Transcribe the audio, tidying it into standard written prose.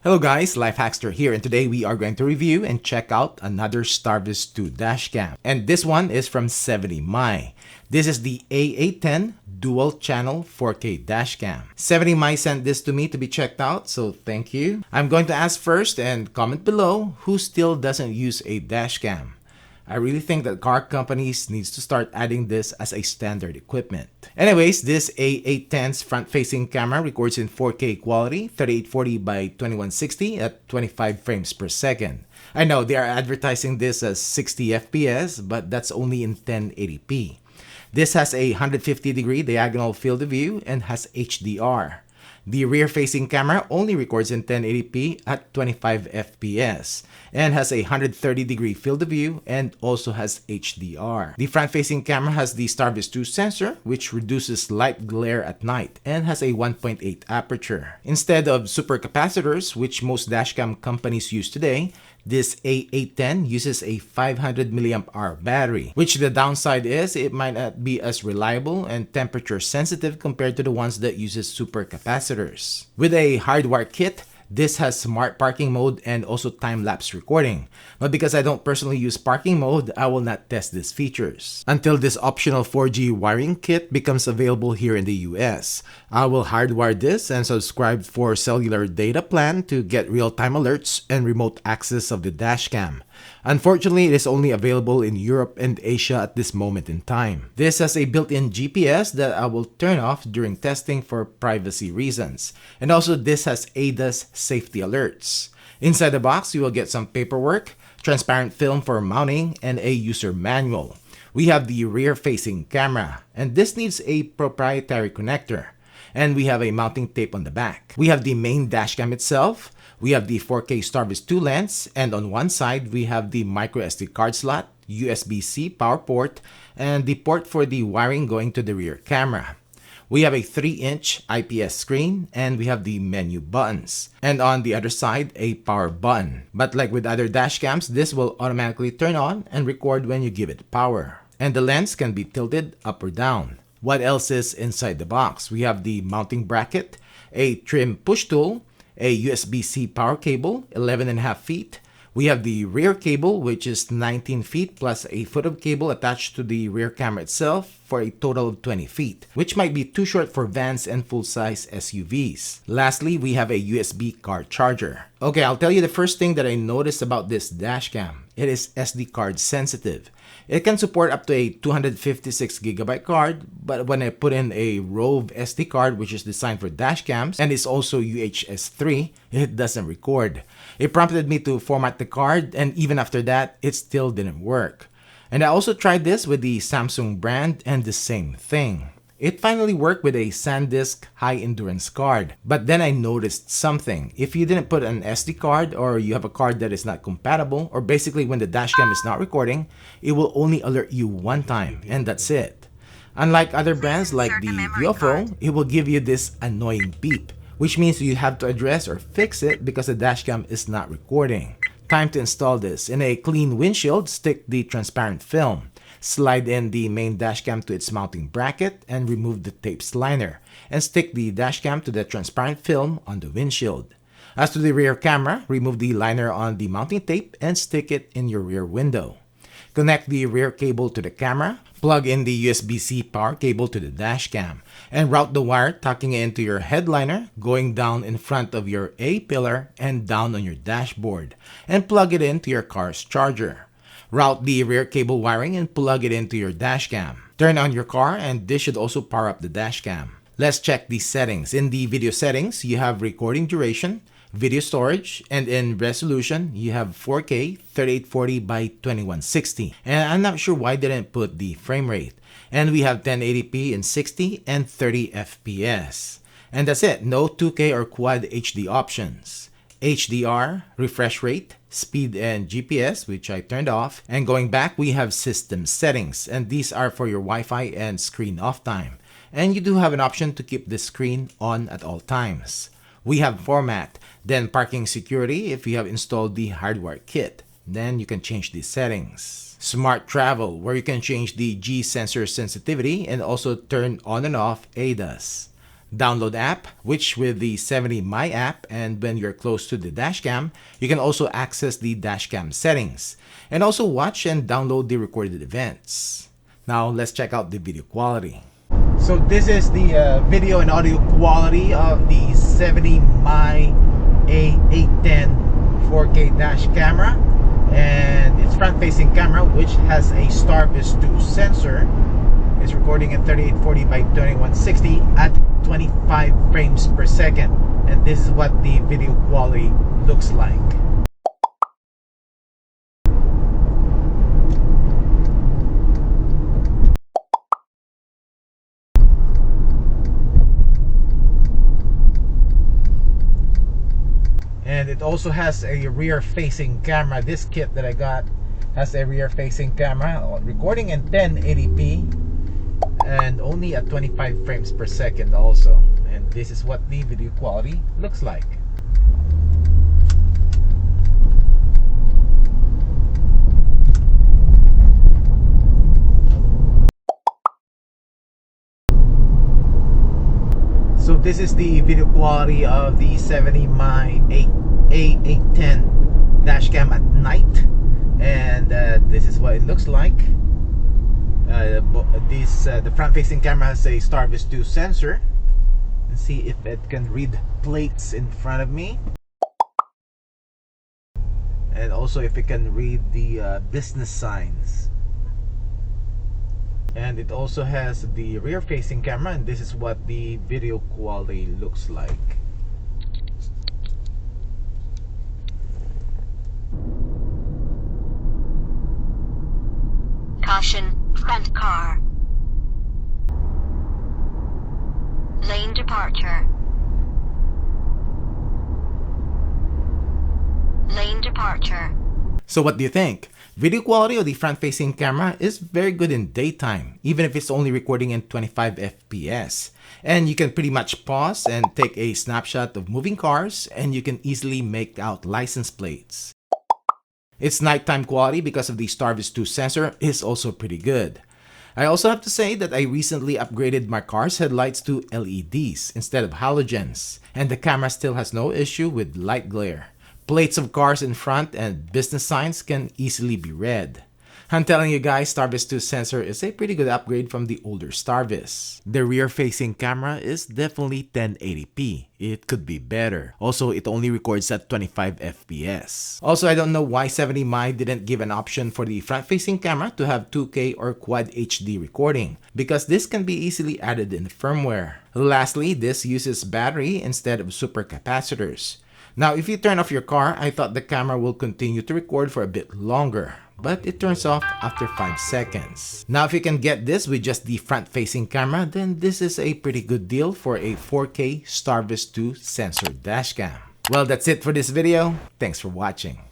Hello guys, LifeHackster here, and today we are going to review and check out another Starvis 2 dashcam. And this one is from 70mai. This is the A810 dual channel 4K dashcam. 70mai sent this to me to be checked out, so thank you. I'm going to ask first and comment below who still doesn't use a dashcam. I really think that car companies needs to start adding this as a standard equipment. Anyways, this A810's front-facing camera records in 4K quality, 3840 by 2160 at 25 frames per second. I know they are advertising this as 60 FPS, but that's only in 1080p. This has a 150-degree diagonal field of view and has HDR. The rear-facing camera only records in 1080p at 25 FPS and has a 130-degree field of view and also has HDR. The front-facing camera has the Starvis 2 sensor, which reduces light glare at night and has a 1.8 aperture. Instead of supercapacitors, which most dashcam companies use today, this A810 uses a 500 mAh battery, which the downside is it might not be as reliable and temperature sensitive compared to the ones that uses supercapacitors. With a hardwire kit, this has smart parking mode and also time-lapse recording. But because I don't personally use parking mode, I will not test these features until this optional 4G wiring kit becomes available here in the US. I will hardwire this and subscribe for cellular data plan to get real-time alerts and remote access of the dashcam. Unfortunately, it is only available in Europe and Asia at this moment in time. This has a built-in GPS that I will turn off during testing for privacy reasons. And also this has ADAS safety alerts. Inside the box, you will get some paperwork, transparent film for mounting, and a user manual. We have the rear-facing camera, and this needs a proprietary connector. And we have a mounting tape on the back. We have the main dashcam itself. We have the 4K Starvis 2 lens, and on one side we have the micro SD card slot, USB-C power port, and the port for the wiring going to the rear camera. We have a 3-inch IPS screen, and we have the menu buttons. And on the other side, a power button. But like with other dashcams, this will automatically turn on and record when you give it power. And the lens can be tilted up or down. What else is inside the box? We have the mounting bracket, a trim push tool, a USB-C power cable, 11.5 feet. We have the rear cable, which is 19 feet plus a foot of cable attached to the rear camera itself for a total of 20 feet, which might be too short for vans and full-size SUVs. Lastly, we have a USB car charger. Okay, I'll tell you the first thing that I noticed about this dashcam. It is SD card sensitive. It can support up to a 256GB card, but when I put in a Rove SD card, which is designed for dashcams and is also UHS 3, it doesn't record. It prompted me to format the card, and even after that, it still didn't work. And I also tried this with the Samsung brand, and the same thing. It finally worked with a SanDisk high-endurance card. But then I noticed something. If you didn't put an SD card, or you have a card that is not compatible, or basically when the dashcam is not recording, it will only alert you one time, and that's it. Unlike other brands like the VivoPhone, it will give you this annoying beep, which means you have to address or fix it because the dashcam is not recording. Time to install this. In a clean windshield, stick the transparent film. Slide in the main dashcam to its mounting bracket and remove the tape's liner, and stick the dashcam to the transparent film on the windshield. As to the rear camera, remove the liner on the mounting tape and stick it in your rear window. Connect the rear cable to the camera, plug in the USB-C power cable to the dashcam, and route the wire tucking it into your headliner, going down in front of your A-pillar and down on your dashboard, and plug it into your car's charger. Route the rear cable wiring and plug it into your dashcam. Turn on your car, and this should also power up the dashcam. Let's check the settings. In the video settings, you have recording duration, video storage, and in resolution, you have 4K 3840 by 2160. And I'm not sure why they didn't put the frame rate. And we have 1080p in 60 and 30 FPS. And that's it. No 2K or Quad HD options. HDR, refresh rate, speed, and GPS, which I turned off. And going back, we have system settings, and these are for your Wi-Fi and screen off time. And you do have an option to keep the screen on at all times. We have format, then parking security if you have installed the hardware kit. Then you can change the settings. Smart travel, where you can change the G sensor sensitivity and also turn on and off ADAS. Download app, which with the 70mai app, and when you're close to the dashcam, you can also access the dashcam settings and also watch and download the recorded events. Now let's check out the video quality. So this is the video and audio quality of the 70mai A810 4K dash camera, and its front-facing camera, which has a Starvis 2 sensor, is recording at 3840 by 2160 at 25 frames per second, and this is what the video quality looks like. And it also has a rear-facing camera. This kit that I got has a rear-facing camera, recording in 1080p and only at 25 frames per second also. And this is what the video quality looks like. So this is the video quality of the 70mai A810 dashcam at night, and this is what it looks like. The front-facing camera has a Starvis 2 sensor. Let's see if it can read plates in front of me, and also if it can read the business signs. And it also has the rear-facing camera, and this is what the video quality looks like. Caution, front car. Lane departure. Lane departure. So what do you think? Video quality of the front-facing camera is very good in daytime, even if it's only recording in 25 FPS. And you can pretty much pause and take a snapshot of moving cars, and you can easily make out license plates. Its nighttime quality, because of the Starvis 2 sensor, is also pretty good. I also have to say that I recently upgraded my car's headlights to LEDs instead of halogens, and the camera still has no issue with light glare. Plates of cars in front and business signs can easily be read. I'm telling you guys, Starvis 2 sensor is a pretty good upgrade from the older Starvis. The rear-facing camera is definitely 1080p. It could be better. Also, it only records at 25 FPS. Also, I don't know why 70mai didn't give an option for the front-facing camera to have 2K or Quad HD recording, because this can be easily added in the firmware. Lastly, this uses battery instead of supercapacitors. Now, if you turn off your car, I thought the camera will continue to record for a bit longer, but it turns off after 5 seconds. Now, if you can get this with just the front-facing camera, then this is a pretty good deal for a 4K Starvis 2 sensor dashcam. Well, that's it for this video. Thanks for watching.